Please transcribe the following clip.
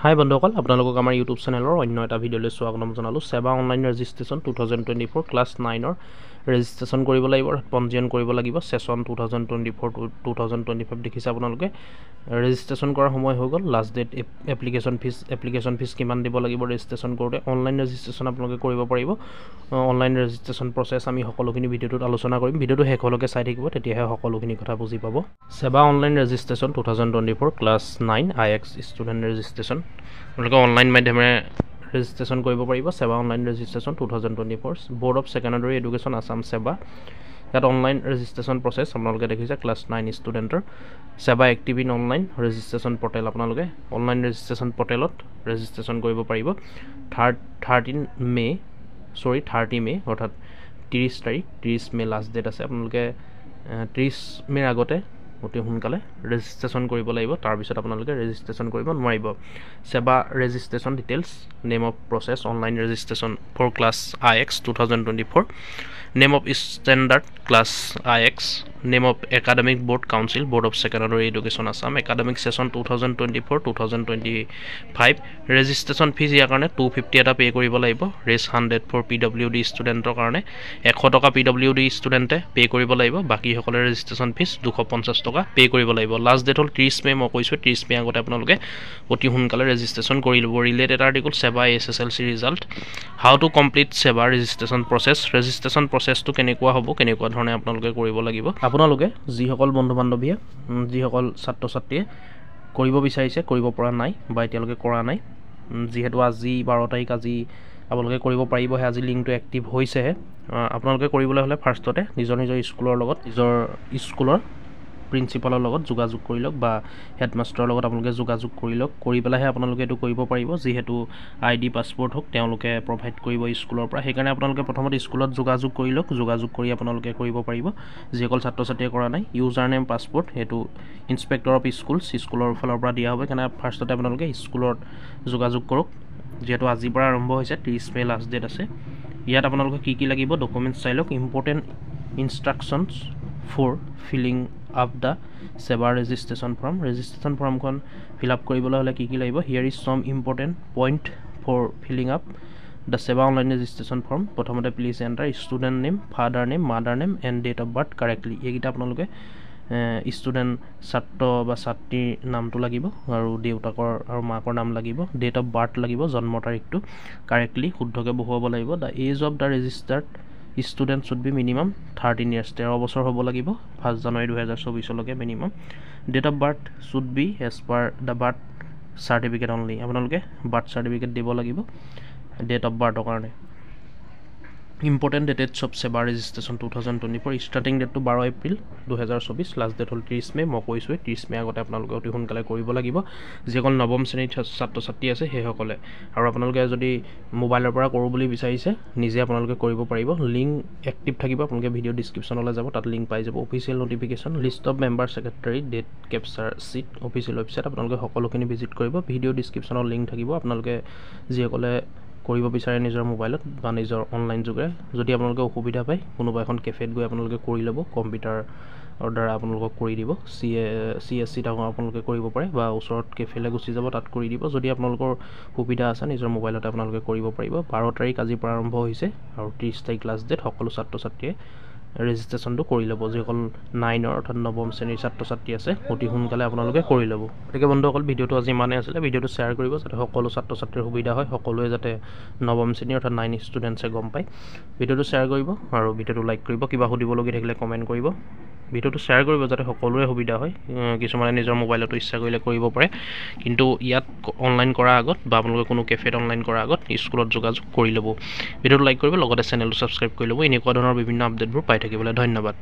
হাই বন্ধুসকল, আপোনালোকক আমাৰ ইউটিউব চেনেলৰ অন্য এটা ভিডিঅ'লৈ স্বাগতম জনালোঁ। সেৱা অনলাইন ৰেজিষ্ট্ৰেশ্যন 2024 ক্লাছ 9ৰ ৰেজিষ্ট্ৰেশ্যন কৰিব লাগিব, পঞ্জীয়ন কৰিব লাগিব। সেশ্যন 2024 to 2025 দেখিছে আপোনালোকে। ৰেজিষ্ট্ৰেশ্যন কৰাৰ সময় হৈ গ'ল। লাষ্ট ডেট এপ্লিকেশ্যন ফিজ কিমান দিব লাগিব ৰেজিষ্ট্ৰেশ্যন কৰোঁতে। অনলাইন ৰেজিষ্ট্ৰেশ্যন আপোনালোকে কৰিব পাৰিব। অনলাইন ৰেজিষ্ট্ৰেশ্যন প্ৰচেছ আমি সকলোখিনি ভিডিঅ'টোত আলোচনা কৰিম। ভিডিঅ'টো শেষলৈকে চাই থাকিব, তেতিয়াহে সকলোখিনি কথা বুজি পাব। সেৱা online registration 2024 class 9 IX student registration আপোনালোকে অনলাইন মাধ্যমেৰে ৰেজিষ্ট্ৰেশ্যন কৰিব পাৰিব। সেৱা online registration 2024 board of secondary education Assam সেৱা। ইয়াত অনলাইন ৰেজিষ্ট্ৰেশ্যন প্ৰচেছ আপোনালোকে দেখিছে। ক্লাছ 9 ষ্টুডেণ্টৰ সেৱা active in online registration portal. আপোনালোকে অনলাইন ৰেজিষ্ট্ৰেশ্যন পৰ্টেলত ৰেজিষ্ট্ৰেশ্যন কৰিব পাৰিব। 30 মে অৰ্থাৎ 30 মে লাষ্ট ডেট আছে। আপোনালোকে 30 মেৰ আগতে অতি সোনকালে ৰেজিষ্ট্ৰেশ্যন কৰিব লাগিব। তাৰপিছত আপোনালোকে ৰেজিষ্ট্ৰেশ্যন কৰিব নোৱাৰিব। SEBA registration details, name of process online registration for class IX 2024, name of standard class IX, name of academic board council board of secondary education Assam, academic session 2024-2025। Registration fees ইয়াৰ কাৰণে 250 এটা পে' কৰিব লাগিব। ৰেজ 100 ফৰ PWD ষ্টুডেণ্টৰ কাৰণে 100 টকা PWD ষ্টুডেণ্টে pay' কৰিব লাগিব। বাকীসকলে ৰেজিষ্ট্ৰেশ্যন ফিজ 250 টকা পে' কৰিব লাগিব। লাষ্ট ডেট হ'ল 30 মে। মই কৈছোঁ 30 মে আগতে আপোনালোকে অতি সোনকালে ৰেজিষ্ট্ৰেশ্যন কৰি ল'ব। ৰিলেটেড আৰ্টিকল সেৱা SSLC result, how to complete সেৱা ৰেজিষ্ট্ৰেশ্যন প্ৰচেছ। ৰেজিষ্ট্ৰেশ্যন প্ৰচেছটো কেনেকুৱা হ'ব, কেনেকুৱা ধৰণে আপোনালোকে কৰিব লাগিব। আপোনালোকে যিসকল বন্ধু বান্ধৱীয়ে, যিসকল ছাত্ৰ ছাত্ৰীয়ে কৰিব বিচাৰিছে, কৰিব পৰা নাই বা এতিয়ালৈকে কৰা নাই, যিহেতু আজি 12 তাৰিখ, আজি আপোনালোকে কৰিব পাৰিবহে। আজি লিংকটো এক্টিভ হৈছেহে। আপোনালোকে কৰিবলৈ হ'লে ফাৰ্ষ্টতে নিজৰ স্কুলৰ লগত, নিজৰ স্কুলৰ প্ৰিন্সিপালৰ লগত যোগাযোগ কৰি লওক বা হেডমাষ্টাৰৰ লগত আপোনালোকে যোগাযোগ কৰি লওক। কৰি পেলাইহে আপোনালোকে এইটো কৰিব পাৰিব। যিহেতু ID পাছপৰ্ট হওক তেওঁলোকে প্ৰভাইড কৰিব স্কুলৰ পৰা। সেইকাৰণে আপোনালোকে প্ৰথমতে স্কুলত যোগাযোগ কৰি লওক। যোগাযোগ কৰি আপোনালোকে কৰিব পাৰিব। যিসকল ছাত্ৰ ছাত্ৰীয়ে কৰা নাই, ইউজাৰ নেম পাছপৰ্ট সেইটো ইনস্পেক্টৰ অফ স্কুলৰ ফালৰ পৰা দিয়া হ'ব। সেইকাৰণে ফাৰ্ষ্টতে আপোনালোকে স্কুলত যোগাযোগ কৰক। যিহেতু আজিৰ পৰা আৰম্ভ হৈছে, 30 মে লাষ্ট ডেট আছে। ইয়াত আপোনালোকে কি লাগিব ডকুমেণ্টছ চাই লওক। Important instructions for filling up the Seva registration form. Registration ফৰ্মখন ফিল আপ কৰিবলৈ হ'লে কি লাগিব। Here is some important point for filling up the Seva online registration form. প্ৰথমতে please enter student name, father name, mother name and date of birth correctly. এইকেইটা আপোনালোকে student ছাত্ৰ বা ছাত্ৰীৰ নামটো লাগিব আৰু দেউতাকৰ আৰু মাকৰ নাম লাগিব। ডেট অফ বাৰ্থ লাগিব, জন্মৰ তাৰিখটো কাৰেক্টলি শুদ্ধকৈ বহুৱাব লাগিব। The age of the registered student should be minimum 13 years, 13 বছৰ হ'ব লাগিব 1 জানুৱাৰী 2024লৈকে minimum. Date of birth should be as per the birth certificate only. আপোনালোকে বাৰ্থ চাৰ্টিফিকেট দিব লাগিব ডেট অফ বাৰ্থৰ কাৰণে। Important dates of SEBA registration 2024, starting ডেটটো 12 এপ্ৰিল 2024, লাষ্ট ডেট হ'ল 30 মে। মই কৈছোঁৱেই 30 মে আগতে আপোনালোকে অতি সোনকালে কৰিব লাগিব। যিসকল নৱম শ্ৰেণীৰ ছাত্ৰ ছাত্ৰী আছে সেইসকলে। আৰু আপোনালোকে যদি মোবাইলৰ পৰা কৰোঁ বুলি বিচাৰিছে, নিজে আপোনালোকে কৰিব পাৰিব। লিংক এক্টিভ থাকিব। আপোনালোকে ভিডিঅ' ডিছক্ৰিপশ্যনলৈ যাব, তাত লিংক পাই যাব। Official notification, list of member secretary, date capture sheet, official website আপোনালোকে সকলোখিনি ভিজিট কৰিব। ভিডিঅ' ডিছক্ৰিপশ্যনৰ লিংক থাকিব। আপোনালোকে যিসকলে কৰিব বিচাৰে নিজৰ মোবাইলত বা নিজৰ অনলাইন যোগেৰে, যদি আপোনালোকে অসুবিধা পায় কোনোবা এখন কেফেত গৈ আপোনালোকে কৰি ল'ব। কম্পিউটাৰৰ দ্বাৰা আপোনালোকক কৰি দিব। CSC আপোনালোকে কৰিব পাৰে বা ওচৰত কেফেলৈ গুচি যাব, তাত কৰি দিব। যদি আপোনালোকৰ সুবিধা আছে নিজৰ মোবাইলতে আপোনালোকে কৰিব পাৰিব। 12 তাৰিখ আজিৰ পৰা আৰম্ভ হৈছে আৰু 30 তাৰিখ লাষ্ট ডেট। সকলো ছাত্ৰ ছাত্ৰীয়ে ৰেজিষ্ট্ৰেশ্যনটো কৰি ল'ব। যিসকল 9ৰ অৰ্থাৎ নৱম শ্ৰেণীৰ ছাত্ৰ ছাত্ৰী আছে, অতি সোনকালে আপোনালোকে কৰি ল'ব। গতিকে বন্ধুসকল, ভিডিঅ'টো আজি ইমানেই আছিলে। ভিডিঅ'টো শ্বেয়াৰ কৰিব যাতে সকলো ছাত্ৰ ছাত্ৰীৰ সুবিধা হয়, সকলোৱে যাতে নৱম শ্ৰেণীৰ অৰ্থাৎ 9 ষ্টুডেণ্টছে গম পায়। ভিডিঅ'টো শ্বেয়াৰ কৰিব আৰু ভিডিঅ'টো লাইক কৰিব। কিবা সুধিবলগীয়া থাকিলে কমেণ্ট কৰিব। ভিডিঅ'টো শ্বেয়াৰ কৰিব যাতে সকলোৰে সুবিধা হয়। কিছুমানে নিজৰ মোবাইলতো ইচ্ছা কৰিলে কৰিব পাৰে, কিন্তু ইয়াত অনলাইন কৰাৰ আগত বা আপোনালোকে কোনো কেফেত অনলাইন কৰাৰ আগত স্কুলত যোগাযোগ কৰি ল'ব। ভিডিঅ'টো লাইক কৰিব, লগতে চেনেলটো ছাবস্ক্ৰাইব কৰি ল'ব। এনেকুৱা ধৰণৰ বিভিন্ন আপডেটবোৰ পাই থাকিবলৈ ধন্যবাদ।